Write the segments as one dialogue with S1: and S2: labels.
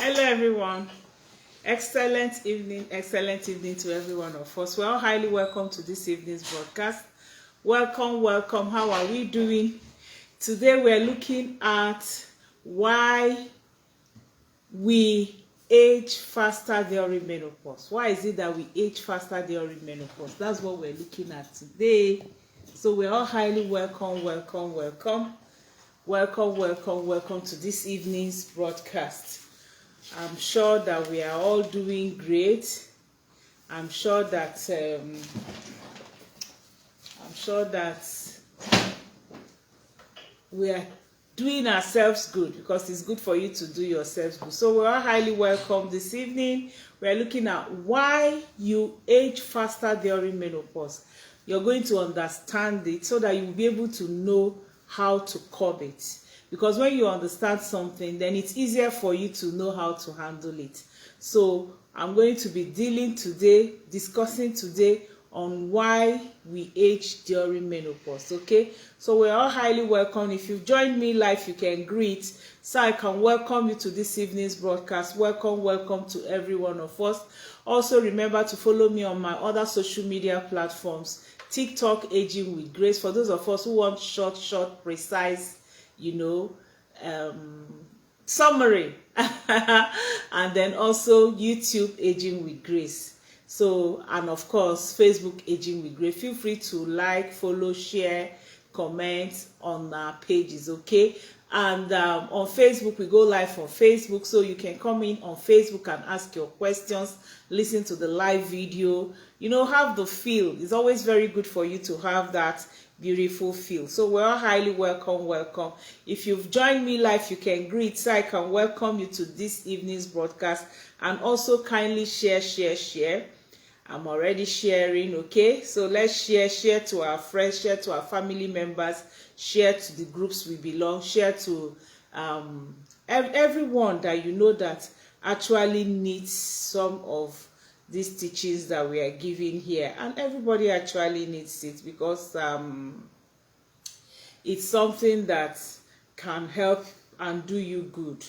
S1: Hello everyone. Excellent evening to every one of us. We're all highly welcome to this evening's broadcast. Welcome. How are we doing? Today we're looking at why we age faster during menopause. Why is it that we age faster during menopause? That's what we're looking at today. So we're all highly welcome to this evening's broadcast. I'm sure that we are all doing great. I'm sure that we are doing ourselves good, because it's good for you to do yourselves good. So we're all highly welcome this evening. We're looking at why you age faster during menopause. You're going to understand it so that you'll be able to know how to curb it. Because when you understand something, then it's easier for you to know how to handle it. So I'm going to be discussing today on why we age during menopause. Okay, so we're all highly welcome. If you've joined me live, you can greet, so I can welcome you to this evening's broadcast. Welcome to every one of us. Also remember to follow me on my other social media platforms. TikTok, Aging with Grace, for those of us who want short, precise, summary. And then also YouTube, Aging with Grace. So, and of course Facebook, Aging with Grace. Feel free to like, follow, share, comment on our pages, okay? And on Facebook, we go live on Facebook, so you can come in on Facebook and ask your questions, listen to the live video, have the feel. It's always very good for you to have that beautiful feel. So we're all highly welcome. If you've joined me live, you can greet, so I can welcome you to this evening's broadcast. And also kindly share. I'm already sharing, okay? So let's share to our friends, share to our family members, share to the groups we belong, share to everyone that that actually needs some of these teachings that we are giving here. And everybody actually needs it, because it's something that can help and do you good.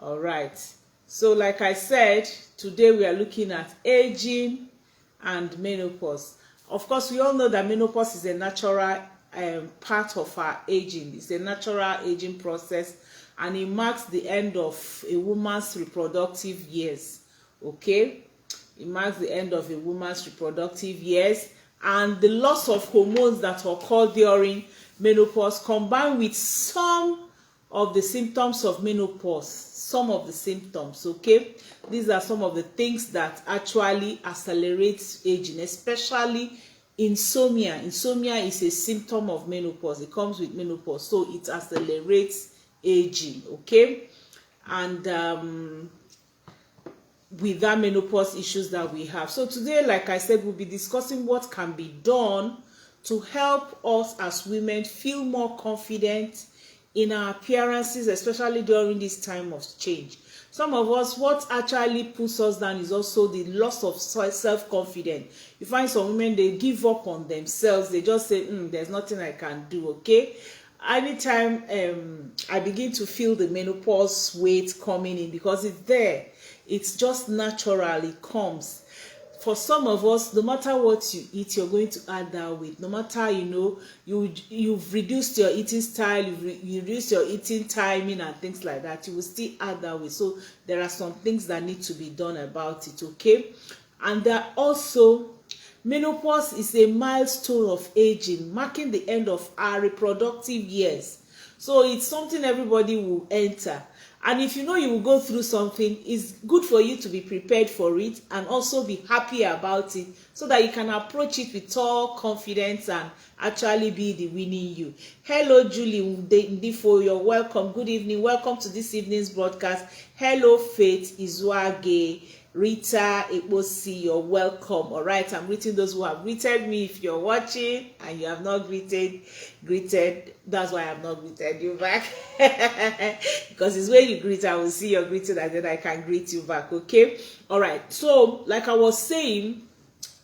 S1: All right. So like I said, today we are looking at aging and menopause. Of course, we all know that menopause is a natural part of our aging. It's a natural aging process, and it marks the end of a woman's reproductive years. Okay? It marks the end of a woman's reproductive years, and the loss of hormones that occur during menopause, combined with some of the symptoms of menopause. Okay? These are some of the things that actually accelerates aging, especially insomnia. Insomnia is a symptom of menopause. It comes with menopause, so it accelerates aging, okay? And with that menopause issues that we have. So today, like I said, we'll be discussing what can be done to help us as women feel more confident in our appearances, especially during this time of change. Some of us, what actually puts us down is also the loss of self-confidence. You find some women, they give up on themselves. They just say, there's nothing I can do, okay? Anytime I begin to feel the menopause weight coming in, because it's there. It's just natural, it comes. For some of us, no matter what you eat, you're going to add that weight. No matter, you've reduced your eating style, you've reduced your eating timing and things like that, you will still add that weight. So there are some things that need to be done about it, okay? And there are also, menopause is a milestone of aging, marking the end of our reproductive years. So it's something everybody will enter. And if you will go through something, it's good for you to be prepared for it and also be happy about it, so that you can approach it with all confidence and actually be the winning you. Hello, Julie Ndifo, you're welcome. Good evening. Welcome to this evening's broadcast. Hello, Faith Izuage, Rita Ebosi, you're welcome. All right, I'm greeting those who have greeted me. If you're watching and you have not greeted, that's why I've not greeted you back. Because it's when you greet, I will see your greeting and then I can greet you back, okay? All right, so like I was saying,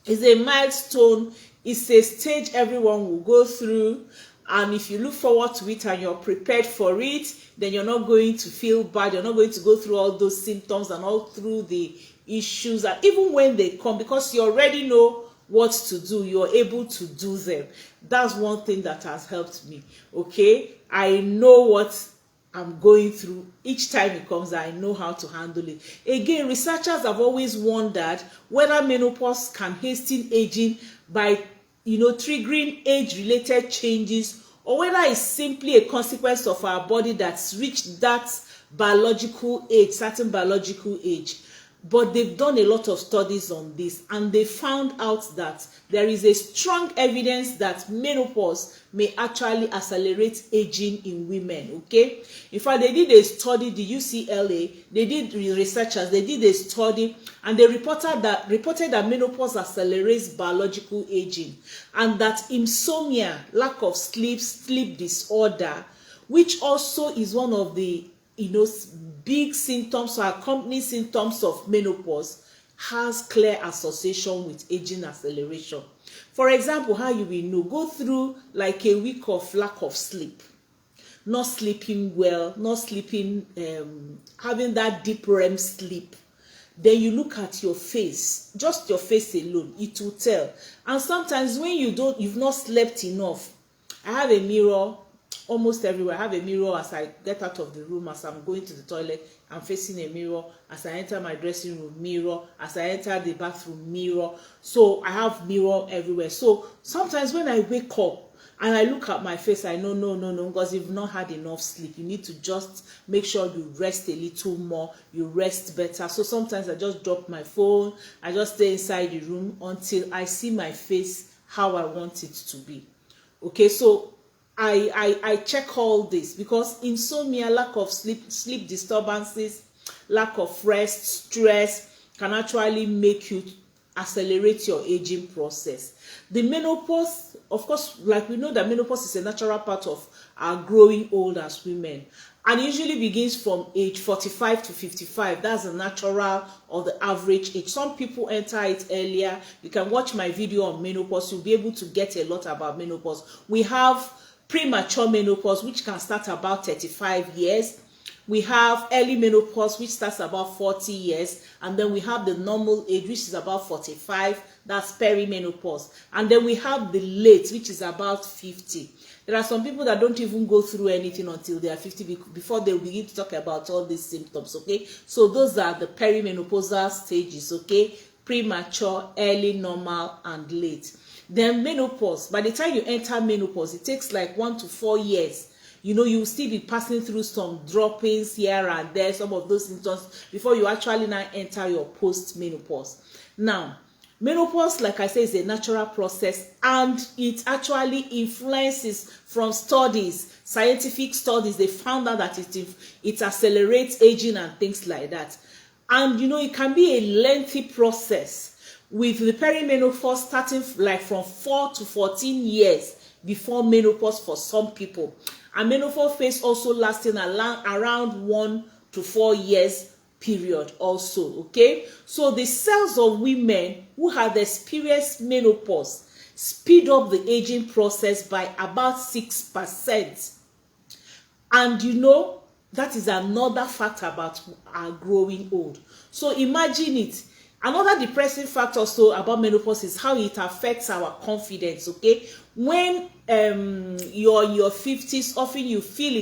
S1: it's a milestone. It's a stage everyone will go through, And if you look forward to it and you're prepared for it, then you're not going to feel bad. You're not going to go through all those symptoms and all through the issues. And even when they come, because you already know what to do, you're able to do them. That's one thing that has helped me. Okay, I know what I'm going through. Each time it comes, I know how to handle it. Again, researchers have always wondered whether menopause can hasten aging by, triggering age-related changes, or whether it's simply a consequence of our body that's reached that biological age, certain biological age. But they've done a lot of studies on this, and they found out that there is a strong evidence that menopause may actually accelerate aging in women. Okay, in fact, they did a study, the UCLA, researchers did a study, and they reported that menopause accelerates biological aging, and that insomnia, lack of sleep disorder, which also is one of the big symptoms or accompanying symptoms of menopause, has clear association with aging acceleration. For example, how you will know: go through like a week of lack of sleep, not sleeping well, not sleeping, having that deep REM sleep. Then you look at your face, just your face alone, it will tell. And sometimes when you've not slept enough, I have a mirror almost everywhere. I have a mirror as I get out of the room, as I'm going to the toilet, I'm facing a mirror. As I enter my dressing room, mirror. As I enter the bathroom, mirror. So I have mirror everywhere. So sometimes when I wake up and I look at my face, I know, no, because you've not had enough sleep. You need to just make sure you rest a little more, you rest better. So sometimes I just drop my phone, I just stay inside the room until I see my face how I want it to be. Okay, so I check all this, because insomnia, lack of sleep disturbances, lack of rest, stress can actually make you accelerate your aging process. The menopause, of course, like we know that menopause is a natural part of our growing old as women, and usually begins from age 45 to 55. That's the natural or the average age. Some people enter it earlier. You can watch my video on menopause. You'll be able to get a lot about menopause. We have premature menopause, which can start about 35 years. We have early menopause, which starts about 40 years. And then we have the normal age, which is about 45. That's perimenopause. And then we have the late, which is about 50. There are some people that don't even go through anything until they are 50 before they begin to talk about all these symptoms, okay? So those are the perimenopausal stages, okay? Premature, early, normal, and late. Then menopause, by the time you enter menopause, it takes like 1 to 4 years. You will still be passing through some droppings here and there, some of those symptoms, before you actually now enter your post-menopause. Now, menopause, like I say, is a natural process, and it actually influences from studies, scientific studies. They found out that it accelerates aging and things like that. And it can be a lengthy process, with the perimenopause starting like from 4 to 14 years before menopause for some people, and menopause phase also lasting around 1 to 4 years period also. Okay, so the cells of women who have experienced menopause speed up the aging process by about 6%. And that is another fact about our growing old. So imagine it. Another depressing factor also about menopause is how it affects our confidence. Okay, when you're in your 50s, often you feel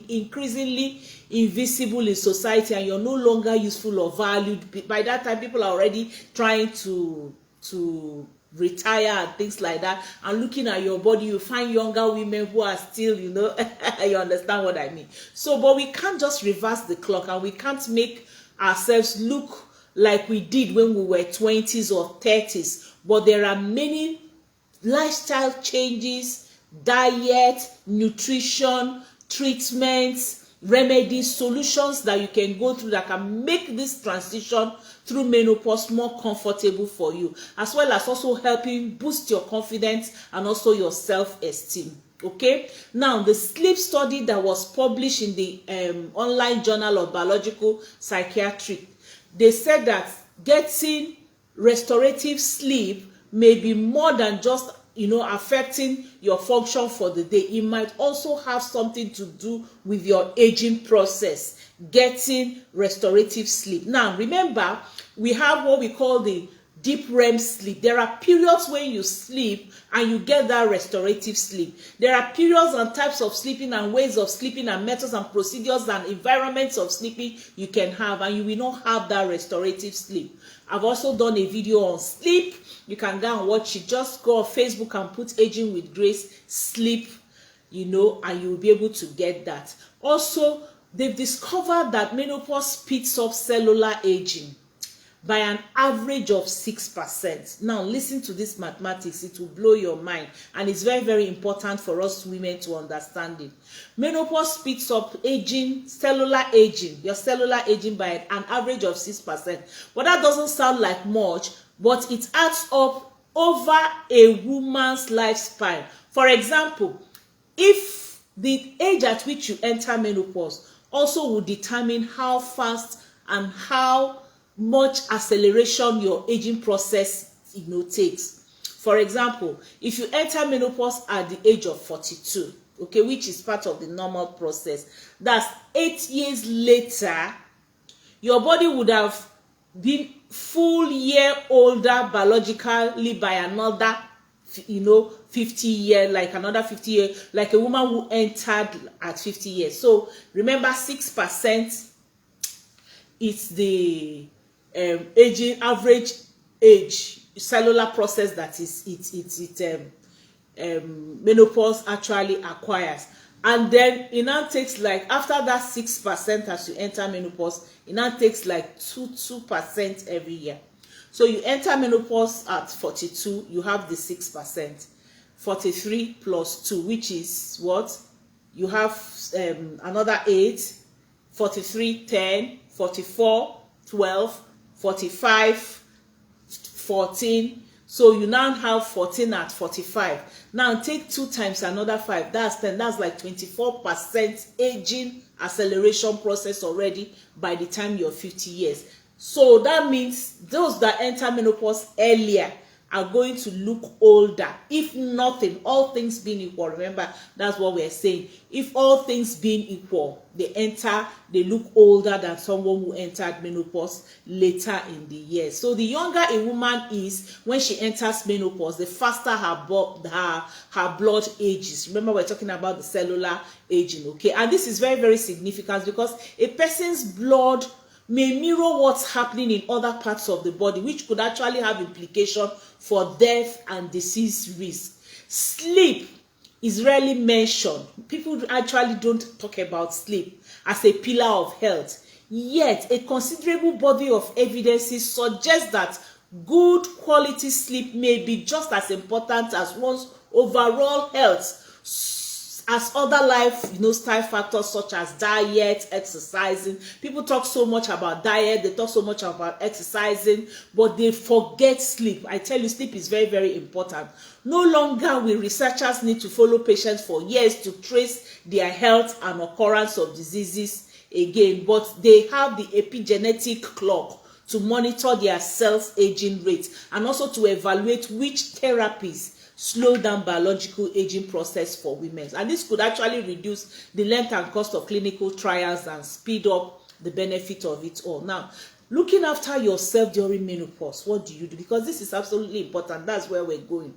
S1: increasingly invisible in society, and you're no longer useful or valued. By that time, people are already trying to retire and things like that. And looking at your body, you find younger women who are still, you understand what I mean. So, but we can't just reverse the clock, and we can't make ourselves look like we did when we were 20s or 30s. But there are many lifestyle changes, diet, nutrition, treatments, remedies, solutions that you can go through that can make this transition through menopause more comfortable for you, as well as also helping boost your confidence and also your self-esteem. Okay, now the sleep study that was published in the online journal of biological psychiatry, they said that getting restorative sleep may be more than just affecting your function for the day. It might also have something to do with your aging process, getting restorative sleep. Now, remember, we have what we call the deep REM sleep. There are periods when you sleep and you get that restorative sleep. There are periods and types of sleeping and ways of sleeping and methods and procedures and environments of sleeping you can have, and you will not have that restorative sleep. I've also done a video on sleep. You can go and watch it. Just go on Facebook and put Aging with Grace sleep, and you will be able to get that. Also, they've discovered that menopause speeds up cellular aging by an average of 6%. Now, listen to this mathematics. It will blow your mind, and it's very, very important for us women to understand it. Menopause speeds up cellular aging, your cellular aging by an average of 6%. But that doesn't sound like much, but it adds up over a woman's lifespan. For example, if the age at which you enter menopause also will determine how fast and how much acceleration your aging process takes. For example, if you enter menopause at the age of 42, okay, which is part of the normal process, that's 8 years later, your body would have been full year older biologically by another 50 years, like another 50 years, like a woman who entered at 50 years. So remember, 6% is the average age cellular process that menopause actually acquires. And then it now takes, like, after that 6% as you enter menopause, it now takes like 2% every year. So you enter menopause at 42, you have the 6%. 43 plus 2, which is what? You have another 8, 43, 10, 44, 12, 45, 14. So you now have 14 at 45. Now take 2 times another 5. That's 10. That's like 24% aging acceleration process already by the time you're 50 years. So that means those that enter menopause earlier are going to look older. If nothing, all things being equal, remember, that's what we're saying. If all things being equal, they look older than someone who entered menopause later in the year. So the younger a woman is when she enters menopause, the faster her blood ages. Remember, we're talking about the cellular aging, okay? And this is very, very significant because a person's blood may mirror what's happening in other parts of the body, which could actually have implication for death and disease risk. Sleep is rarely mentioned. People actually don't talk about sleep as a pillar of health. Yet, a considerable body of evidences suggests that good quality sleep may be just as important as one's overall health as other lifestyle factors such as diet, exercising. People talk so much about diet, they talk so much about exercising, but they forget sleep. I tell you, sleep is very, very important. No longer will researchers need to follow patients for years to trace their health and occurrence of diseases again, but they have the epigenetic clock to monitor their cells' aging rate and also to evaluate which therapies slow down biological aging process for women. And this could actually reduce the length and cost of clinical trials and speed up the benefit of it all. Now, looking after yourself during menopause, what do you do? Because this is absolutely important. That's where we're going.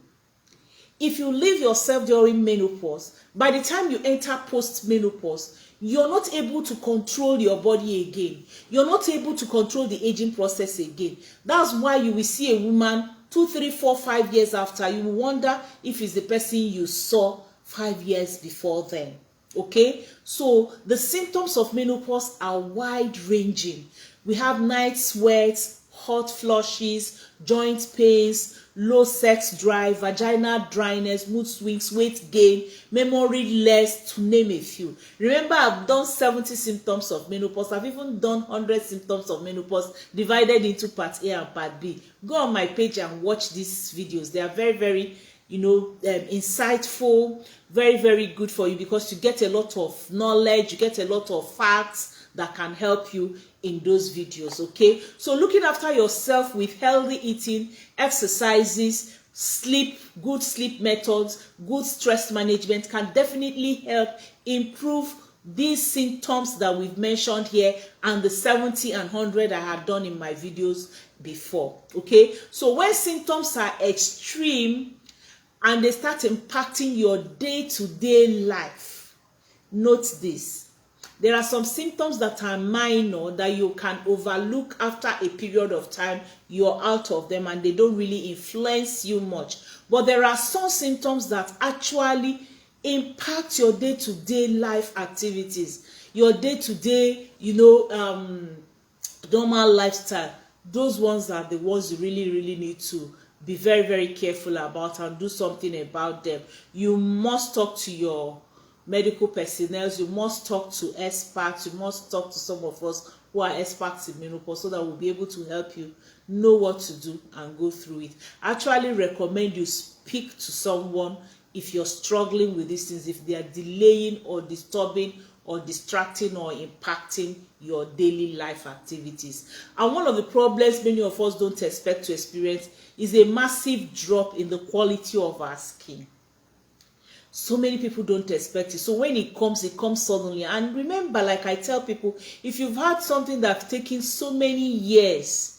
S1: If you leave yourself during menopause, by the time you enter post-menopause, you're not able to control your body again. You're not able to control the aging process again. That's why you will see a woman 2, 3, 4, 5 years after, you will wonder if it's the person you saw 5 years before then. Okay, so the symptoms of menopause are wide-ranging. We have night sweats, hot flushes, joint pains, low sex drive, vaginal dryness, mood swings, weight gain, memory loss, to name a few. Remember, I've done 70 symptoms of menopause. I've even done 100 symptoms of menopause divided into part A and part B. Go on my page and watch these videos. They are very, very insightful, very, very good for you because you get a lot of knowledge, you get a lot of facts that can help you in those videos. Okay, so looking after yourself with healthy eating, exercises, sleep, good sleep methods, good stress management can definitely help improve these symptoms that we've mentioned here and the 70 and 100 I had done in my videos before. Okay, so when symptoms are extreme and they start impacting your day-to-day life, note this: there are some symptoms that are minor that you can overlook after a period of time. You're out of them and they don't really influence you much. But there are some symptoms that actually impact your day-to-day life activities, your day-to-day, normal lifestyle. Those ones are the ones you really need to be very careful about and do something about them. You must talk to your medical personnel, you must talk to experts, you must talk to some of us who are experts in menopause so that we'll be able to help you know what to do and go through it. I actually recommend you speak to someone if you're struggling with these things, if they are delaying or disturbing or distracting or impacting your daily life activities. And one of the problems many of us don't expect to experience is a massive drop in the quality of our skin. So many people don't expect it. So when it comes suddenly. And remember, like I tell people, if you've had something that's taken so many years,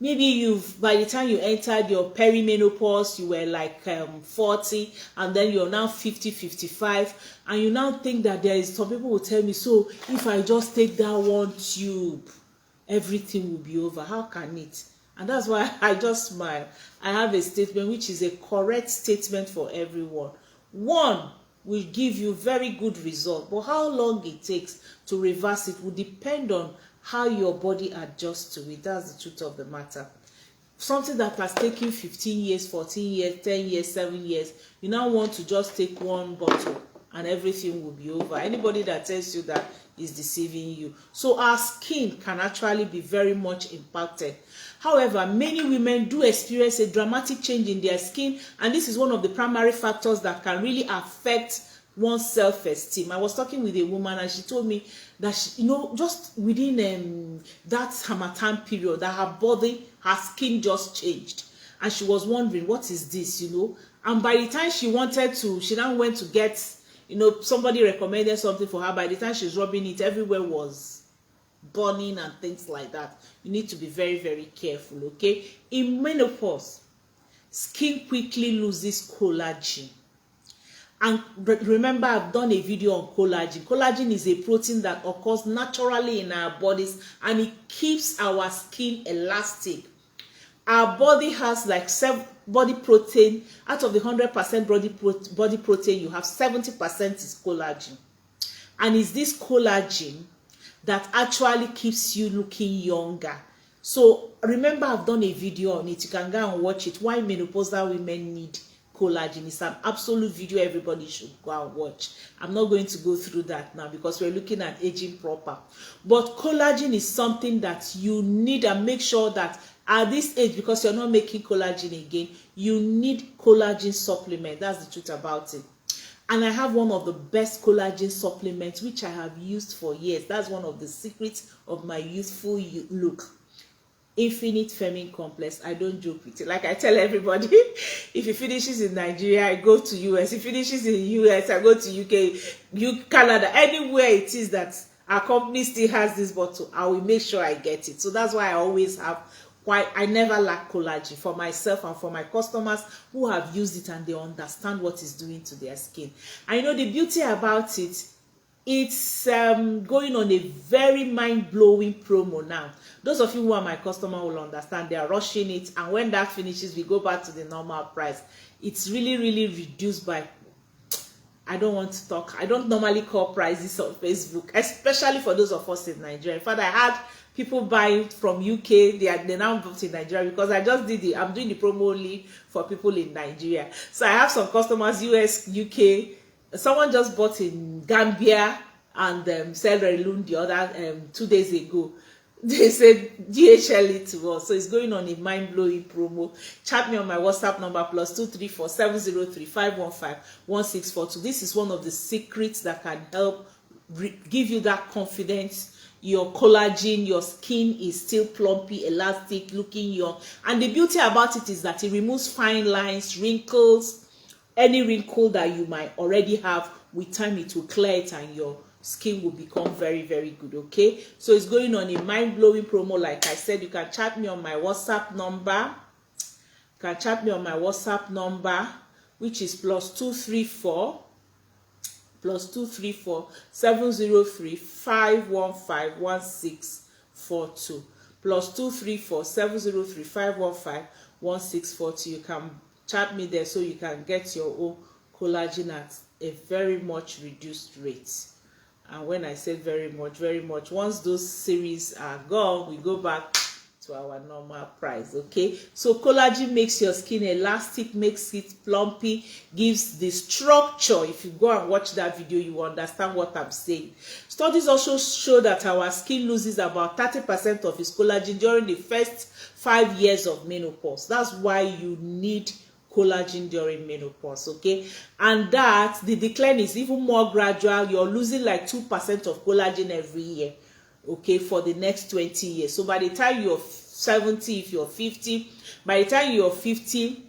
S1: maybe by the time you entered your perimenopause, you were like 40, and then you're now 50, 55, and you now think that some people will tell me, so if I just take that one tube, everything will be over. How can it? And that's why I just smile. I have a statement which is a correct statement for everyone. One will give you very good result, but how long it takes to reverse it will depend on how your body adjusts to it. That's the truth of the matter. Something that has taken 15 years, 14 years, 10 years, 7 years, you now want to just take one bottle and everything will be over. Anybody that tells you that is deceiving you. So our skin can actually be very much impacted. However, many women do experience a dramatic change in their skin, and this is one of the primary factors that can really affect one's self-esteem. I was talking with a woman and she told me that she, just within that Harmattan period, that her skin just changed, and she was wondering, what is this, and by the time she now went to get, somebody recommended something for her. By the time she's rubbing it, everywhere was burning and things like that. You need to be very careful. Okay, in menopause, skin quickly loses collagen. And remember, I've done a video on collagen. Collagen is a protein that occurs naturally in our bodies, and it keeps our skin elastic. Our body has like body protein. Out of the 100% body protein, you have 70% is collagen, and it's this collagen that actually keeps you looking younger. So remember, I've done a video on it. You can go and watch it. Why menopausal women need collagen. It's an absolute video everybody should go and watch. I'm not going to go through that now because we're looking at aging proper. But collagen is something that you need, and make sure that at this age, because you're not making collagen again, you need collagen supplement. That's the truth about it. And I have one of the best collagen supplements which I have used for years. That's one of the secrets of my youthful look. Infinite Feminine Complex. I don't joke with it. Like I tell everybody, if it finishes in Nigeria, I go to US. If it finishes in US, I go to UK, Canada, anywhere it is that our company still has this bottle, I will make sure I get it. So that's why I always have I never lack collagen for myself and for my customers who have used it and they understand what it's doing to their skin. I know the beauty about it, it's going on a very mind-blowing promo now. Those of you who are my customer will understand. They are rushing it, and when that finishes, we go back to the normal price. It's really reduced by, I don't want to talk, I don't normally call prices on Facebook, especially for those of us in Nigeria. In fact, I had people buying from UK, they now bought in Nigeria because I just I'm doing the promo only for people in Nigeria. So I have some customers, US, UK. Someone just bought in Gambia and Sierra Leone the other 2 days ago. They said DHL it to us. So it's going on a mind-blowing promo. Chat me on my WhatsApp number +234 703 515 1642. This is one of the secrets that can help give you that confidence your collagen, your skin is still plumpy, elastic, looking young. And the beauty about it is that it removes fine lines, wrinkles, any wrinkle that you might already have. With time it will clear it and your skin will become very, very good. Okay, so it's going on a mind-blowing promo. Like I said, you can chat me on my WhatsApp number. You can chat me on my WhatsApp number, which is +234 703 515 1642 +234 703 515 1642. You can chat me there so you can get your own collagen at a very much reduced rate. And when I say very much, once those series are gone, we go back to our normal price. Okay, so collagen makes your skin elastic, makes it plumpy, gives the structure. If you go and watch that video, you understand what I'm saying. Studies also show that our skin loses about 30% of its collagen during the first 5 years of menopause. That's why you need collagen during menopause. Okay, and that the decline is even more gradual. You're losing like 2% of collagen every year, okay, for the next 20 years. So by the time you're 70, if you're 50, by the time you're 50,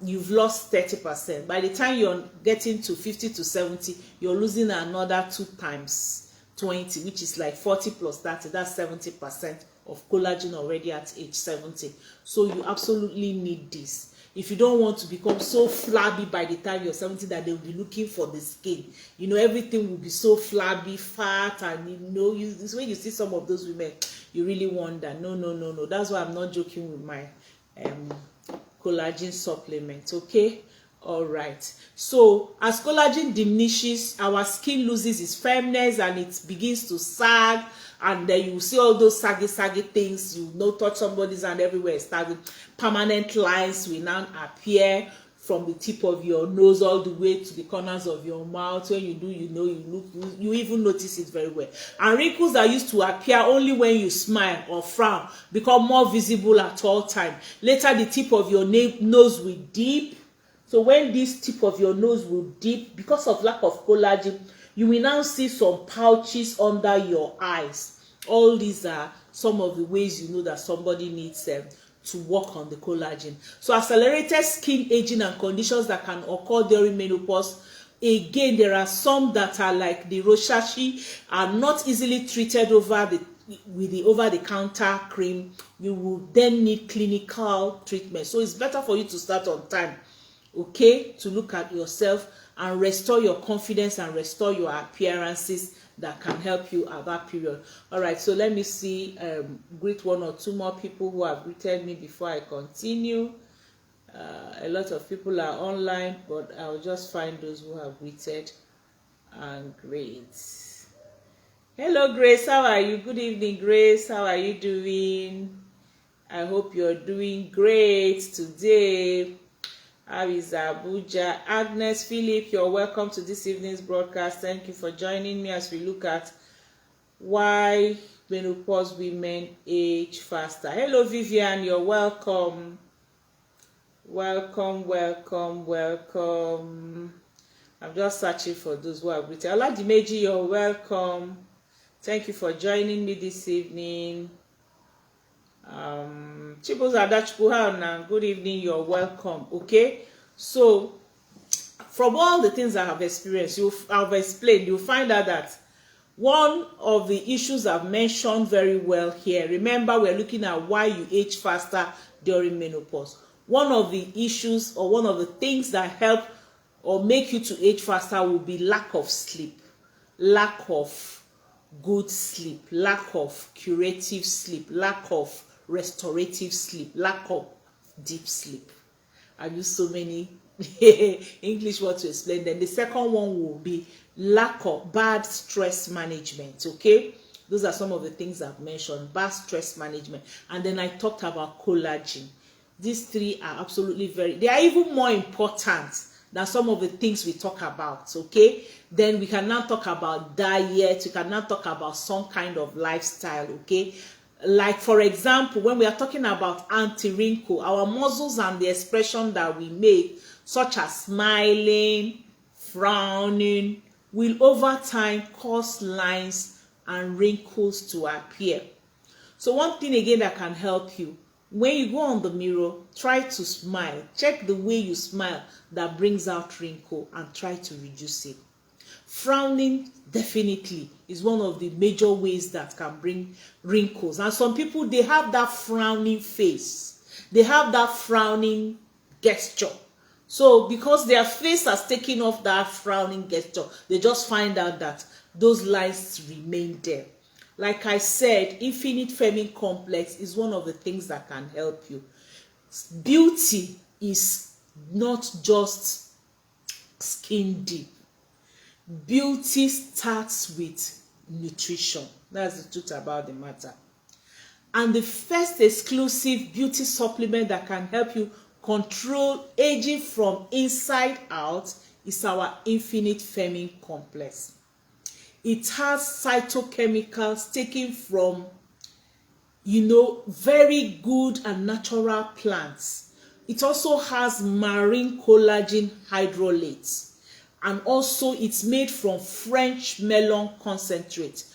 S1: you've lost 30%. By the time you're getting to 50 to 70, you're losing another 2 times 20, which is like 40 plus 30. That's 70% of collagen already at age 70. So you absolutely need this if you don't want to become so flabby by the time you're 70 that they'll be looking for the skin. You know, everything will be so flabby, fat, and you know, this when you see some of those women, you really wonder. No. That's why I'm not joking with my collagen supplement. Okay, all right. So as collagen diminishes, our skin loses its firmness and it begins to sag. And then you see all those saggy things. You know, touch somebody's hand, everywhere is sagging. Permanent lines will now appear from the tip of your nose all the way to the corners of your mouth. When you do, you know, you even notice it very well. And wrinkles that used to appear only when you smile or frown become more visible at all time. Later, the tip of your nose will dip. So when this tip of your nose will dip because of lack of collagen, you will now see some pouches under your eyes. All these are some of the ways you know that somebody needs to work on the collagen. So accelerated skin aging and conditions that can occur during menopause. Again, there are some that are like the rosacea, are not easily treated with the over-the-counter cream. You will then need clinical treatment. So it's better for you to start on time, okay, to look at yourself and restore your confidence and restore your appearances that can help you at that period. All right, so let me see, greet 1 or 2 more people who have greeted me before I continue. A lot of people are online, but I'll just find those who have greeted and great. Hello, Grace. How are you? Good evening, Grace. How are you doing? I hope you're doing great today. How is Abuja? Agnes Philip, you're welcome to this evening's broadcast. Thank you for joining me as we look at why menopause women age faster. Hello, Vivian. You're welcome. Welcome. I'm just searching for those who are greeted. Oladimeji, you're welcome. Thank you for joining me this evening. Good evening, you're welcome. Okay, so from all the things I have experienced, I've explained, you'll find out that one of the issues I've mentioned very well here, remember we're looking at why you age faster during menopause. One of the issues or one of the things that help or make you to age faster will be lack of sleep, lack of good sleep, lack of curative sleep, lack of restorative sleep, lack of deep sleep. I use so many English words to explain them. The second one will be lack of bad stress management. Okay, those are some of the things I've mentioned. Bad stress management, and then I talked about collagen. These 3 are absolutely they are even more important than some of the things we talk about. Okay, then we can now talk about diet. We can now talk about some kind of lifestyle. Okay, like for example, when we are talking about anti-wrinkle, our muscles and the expression that we make, such as smiling, frowning, will over time cause lines and wrinkles to appear. So one thing again that can help you, when you go on the mirror, try to smile. Check the way you smile that brings out wrinkle and try to reduce it. Frowning definitely is one of the major ways that can bring wrinkles. And some people, they have that frowning face. They have that frowning gesture. So because their face has taken off that frowning gesture, they just find out that those lines remain there. Like I said, infinite feminine complex is one of the things that can help you. Beauty is not just skin deep. Beauty starts with nutrition. That's the truth about the matter. And the first exclusive beauty supplement that can help you control aging from inside out is our infinite feminine complex. It has phytochemicals taken from, very good and natural plants. It also has marine collagen hydrolates. And also it's made from French melon concentrate.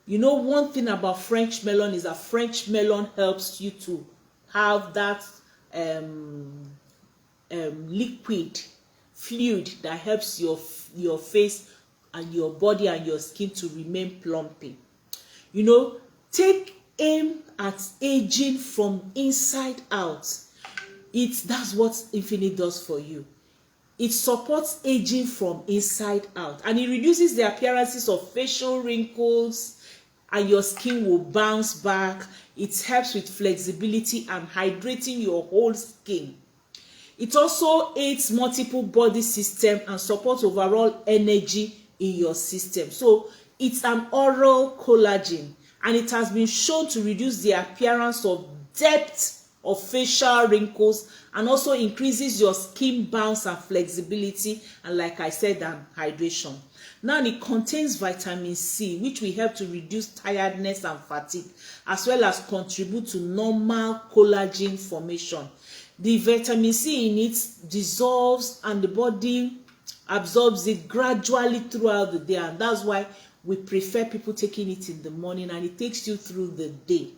S1: One thing about French melon is that French melon helps you to have that liquid fluid that helps your face and your body and your skin to remain plumping. Take aim at aging from inside out. That's what Infinite does for you. It supports aging from inside out, and it reduces the appearances of facial wrinkles, and your skin will bounce back. It helps with flexibility and hydrating your whole skin. It also aids multiple body system and supports overall energy in your system. So it's an oral collagen, and it has been shown to reduce the appearance of depth of facial wrinkles, and also increases your skin bounce and flexibility, and like I said, and hydration. Now it contains vitamin C, which will help to reduce tiredness and fatigue, as well as contribute to normal collagen formation. The vitamin C in it dissolves and the body absorbs it gradually throughout the day, and that's why we prefer people taking it in the morning, and it takes you through the day.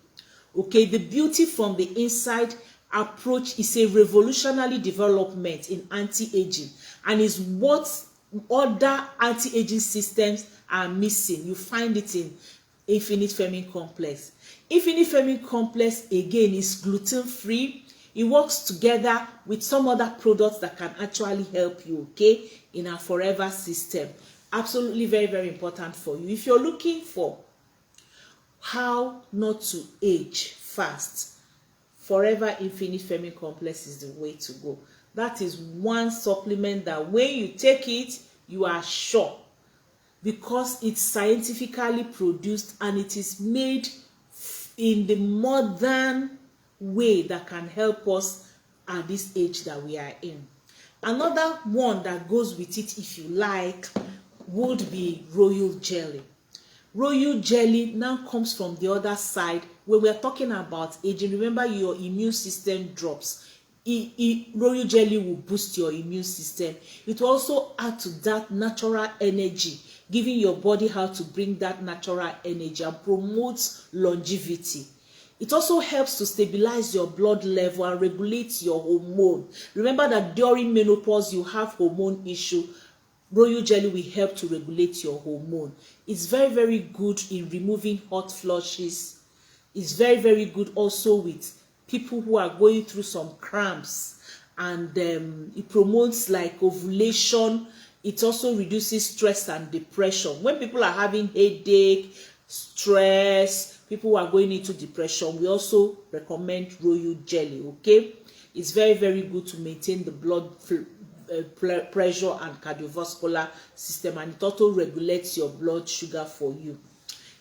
S1: Okay, the beauty from the inside approach is a revolutionary development in anti-aging, and is what other anti-aging systems are missing. You find it in Infinite Feminine Complex. Infinite Feminine Complex again is gluten-free. It works together with some other products that can actually help you, okay, in our forever system. Absolutely very, very important for you. If you're looking for how not to age fast, Forever Infinite Feminine Complex is the way to go. That is one supplement that when you take it, you are sure, because it's scientifically produced and it is made in the modern way that can help us at this age that we are in. Another one that goes with it, if you like, would be royal jelly. Royal jelly now comes from the other side. When we are talking about aging, remember your immune system drops. Royal jelly will boost your immune system. It will also add to that natural energy, giving your body how to bring that natural energy, and promotes longevity. It also helps to stabilize your blood level and regulates your hormone. Remember that during menopause you have hormone issue. Royal jelly will help to regulate your hormone. It's very, very good in removing hot flushes. It's very, very good also with people who are going through some cramps, and it promotes like ovulation. It also reduces stress and depression. When people are having headache, stress, people who are going into depression, we also recommend royal jelly, okay? It's very, very good to maintain the blood pressure and cardiovascular system, and it also regulates your blood sugar for you.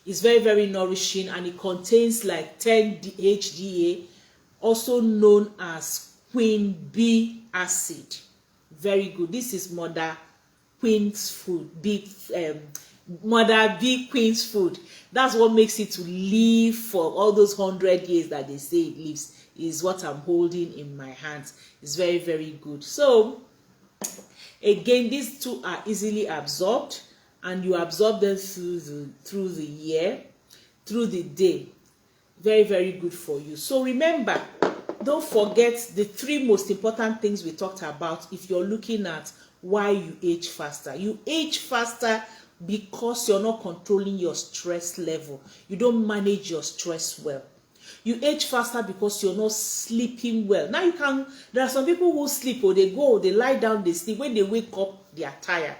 S1: It's very, very nourishing, and it contains like 10 DHEA, also known as queen bee acid. Very good. This is mother queen's food, mother bee queen's food. That's what makes it to live for all those 100 years that they say it lives, is what I'm holding in my hands. It's very, very good. So again, these two are easily absorbed, and you absorb them through the year, through the day. Very, very good for you. So remember, don't forget the 3 most important things we talked about if you're looking at why you age faster. You age faster because you're not controlling your stress level. You don't manage your stress well. You age faster because you're not sleeping well. Now there are some people who sleep, or they lie down, they sleep. When they wake up, they are tired.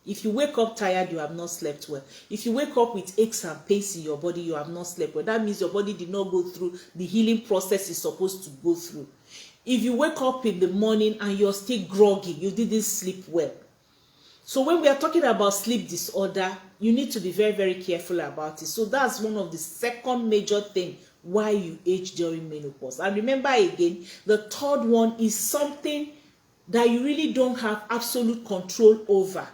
S1: If you wake up tired, you have not slept well. If you wake up with aches and pains in your body, you have not slept well. That means your body did not go through the healing process it's supposed to go through. If you wake up in the morning and you're still groggy, you didn't sleep well. So when we are talking about sleep disorder, you need to be very, very careful about it. So that's one of the second major thing why you age during menopause. And remember again, the third one is something that you really don't have absolute control over.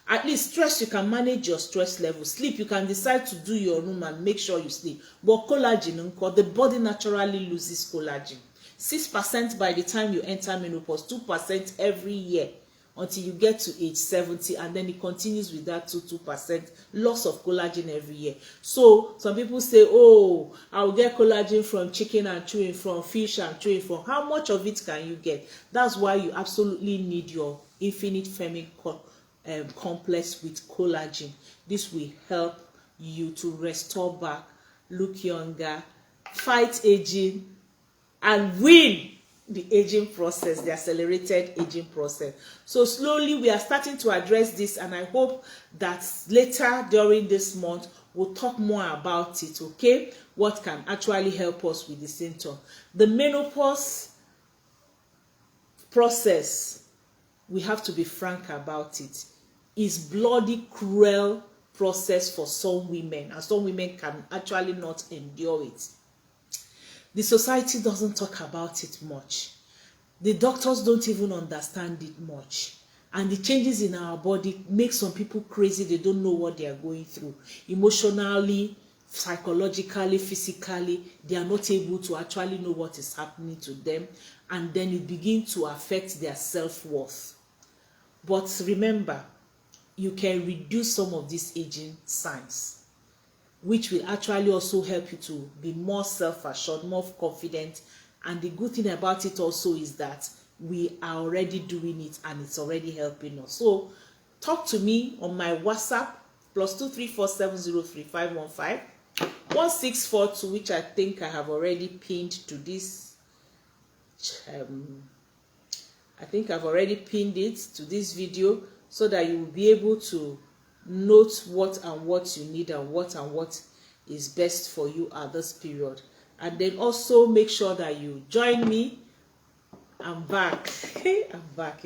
S1: At least stress, you can manage your stress level. Sleep, you can decide to do your room and make sure you sleep. But collagen, the body naturally loses collagen. 6% by the time you enter menopause, 2% every year until you get to age 70, and then it continues with that 2% loss of collagen every year. So some people say, oh, I'll get collagen from chicken and chewing, from fish and chewing. From how much of it can you get? That's why you absolutely need your infinite feminine complex with collagen. This will help you to restore back, look younger, fight aging, and win the aging process, the accelerated aging process. So slowly we are starting to address this, and I hope that later during this month we'll talk more about it, okay? What can actually help us with the symptom. The menopause process, we have to be frank about it, is bloody cruel process for some women, and some women can actually not endure it. The society doesn't talk about it much. The doctors don't even understand it much. And the changes in our body make some people crazy. They don't know what they are going through. Emotionally, psychologically, physically, they are not able to actually know what is happening to them. And then it begins to affect their self-worth. But remember, you can reduce some of these aging signs, which will actually also help you to be more self-assured, more confident. And the good thing about it also is that we are already doing it, and it's already helping us. So talk to me on my WhatsApp, +234703515 1642, which I think I have already pinned to this. I think I've already pinned it to this video, so that you will be able to note what you need, and what is best for you at this period. And then also make sure that you join me. I'm back. I'm back.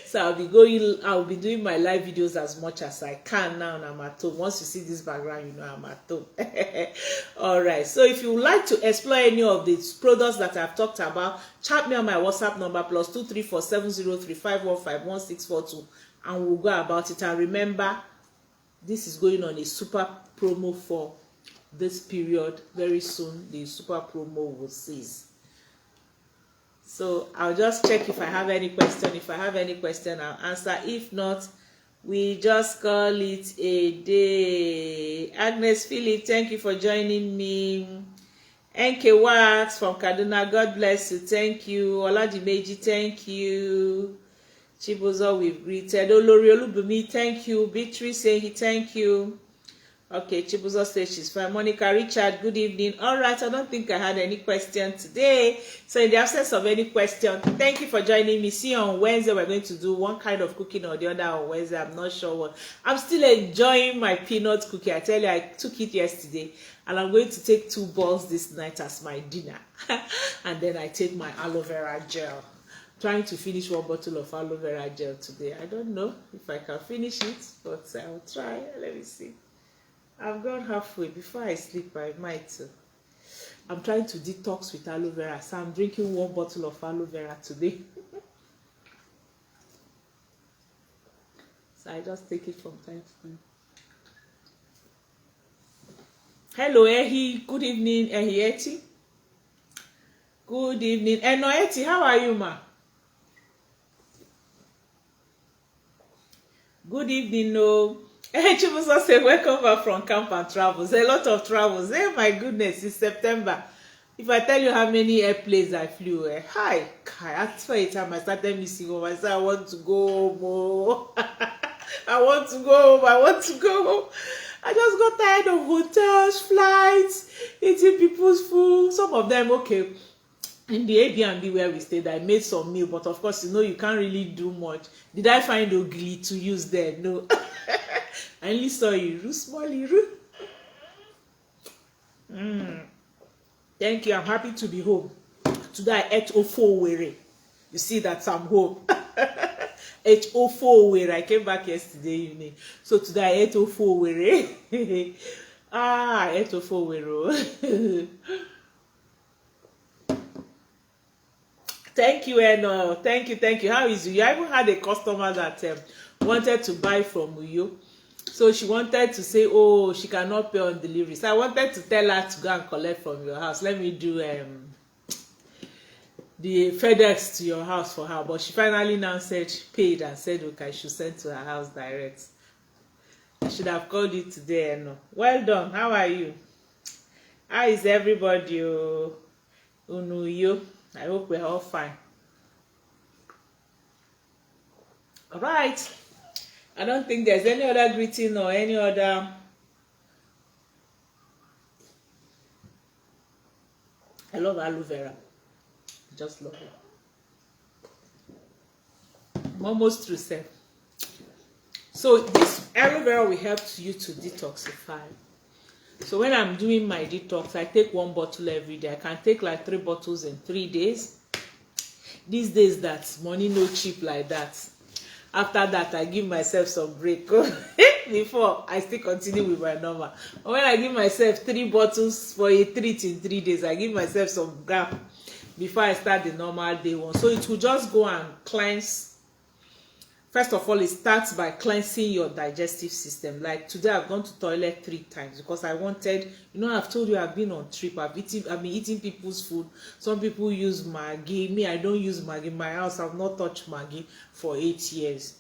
S1: So I'll be doing my live videos as much as I can now, and I'm at home. Once you see this background, you know I'm at home. All right. So if you would like to explore any of these products that I've talked about, chat me on my WhatsApp number, +234703515 1642, and we'll go about it. And remember, this is going on a super promo for this period. Very soon the super promo will cease. So I'll just check if I have any question. If I have any question, I'll answer. If not, we just call it a day. Agnes Philip, thank you for joining me. NK Wax from Kaduna, God bless you. Thank you. Oladimeji, thank you. Chibuzo, we've greeted. Olori Olubumi, thank you. Beatrice saying thank you. Okay, Chibuzo says she's fine. Monica Richard, good evening. All right, I don't think I had any question today. So in the absence of any question, thank you for joining me. See you on Wednesday. We're going to do one kind of cooking or the other on Wednesday. I'm not sure what. I'm still enjoying my peanut cookie. I tell you, I took it yesterday, and I'm going to take 2 balls this night as my dinner. And then I take my aloe vera gel. Trying to finish 1 bottle of aloe vera gel today. I don't know if I can finish it, but I'll try. Let me see. I've gone halfway. Before I sleep, I might. I'm trying to detox with aloe vera, so I'm drinking 1 bottle of aloe vera today. So I just take it from time to time. Hello, Ehi. Good evening, Ehieti. Good evening. Enoeti, how are you, ma? Good evening, no. Hey, Chibuzo say welcome back from camp and travels. A lot of travels. Hey, my goodness, it's September. If I tell you how many airplanes I flew, hi, at first time I started missing home. I said I want to go home. Oh. I want to go home. I want to go home. I just got tired of hotels, flights, eating people's food. Some of them, okay. In the Airbnb where we stayed, I made some meal, but of course, you can't really do much. Did I find ogili to use there? No. I only saw Iru, small Iru. Thank you. I'm happy to be home. Today I ate ofo were. You see that I'm home. Ate ofo were. I came back yesterday evening. So today I ate ofo were. I ate ofo were. Thank you, Eno. Thank you. How is you? I even had a customer that wanted to buy from you. So she wanted to say, oh, she cannot pay on delivery. So I wanted to tell her to go and collect from your house. Let me do the FedEx to your house for her. But she finally now said, paid and said, okay, I should send to her house direct. I should have called you today, Eno. Well done. How are you? How is everybody? Unuyo. I hope we're all fine. All right. I don't think there's any other greeting or any other. I love aloe vera. Just love it. I'm almost through, sir. So this aloe vera will help you to detoxify. So when I'm doing my detox, I take 1 bottle every day. I can take like 3 bottles in 3 days. These days that money no cheap like that. After that, I give myself some break. Before, I still continue with my normal. But when I give myself 3 bottles for a treat in 3 days, I give myself some gap before I start the normal day one. So it will just go and cleanse. First of all, it starts by cleansing your digestive system. Like today, I've gone to toilet 3 times because I wanted, I've told you I've been on trip. I've been eating people's food. Some people use Maggi. Me, I don't use Maggi. My house, I've not touched Maggi for 8 years.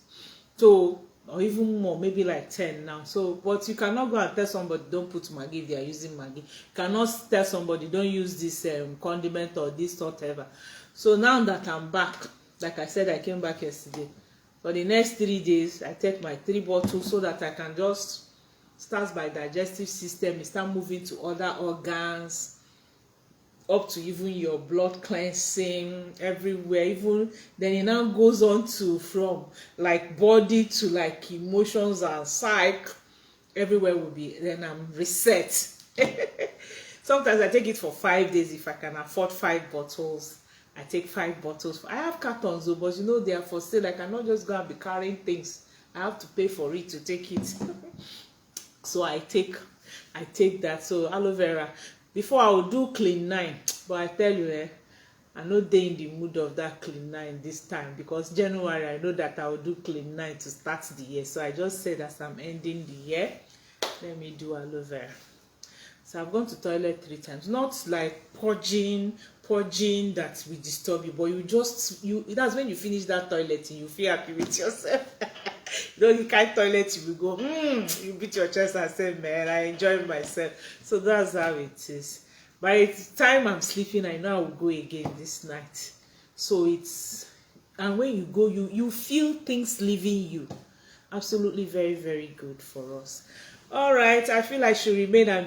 S1: So, or even more, maybe like 10 now. So, but you cannot go and tell somebody don't put Maggi if they are using Maggi. You cannot tell somebody don't use this condiment or this whatever. So now that I'm back, like I said, I came back yesterday. For the next 3 days, I take my 3 bottles so that I can just start my digestive system, start moving to other organs, up to even your blood cleansing everywhere. Even then, it now goes on to from like body to like emotions and psych. Everywhere will be. Then I'm reset. Sometimes I take it for 5 days if I can afford 5 bottles. I take 5 bottles. I have cartons though, but they are for sale. I cannot just go and be carrying things. I have to pay for it to take it. So I take that. So aloe vera. Before I would do clean 9, but I tell you, I'm not in the mood of that clean 9 this time because January I know that I will do clean 9 to start the year. So I just said as I'm ending the year, let me do aloe vera. So I've gone to toilet 3 times. Not like purging that will disturb you, but that's when you finish that toilet and you feel happy with yourself. The kind of toilet you will go, you beat your chest and say, man, I enjoy myself. So that's how it is. By the time I'm sleeping, I know I will go again this night. So and when you go, you feel things leaving you. Absolutely very, very good for us. All right, I feel I should remain and be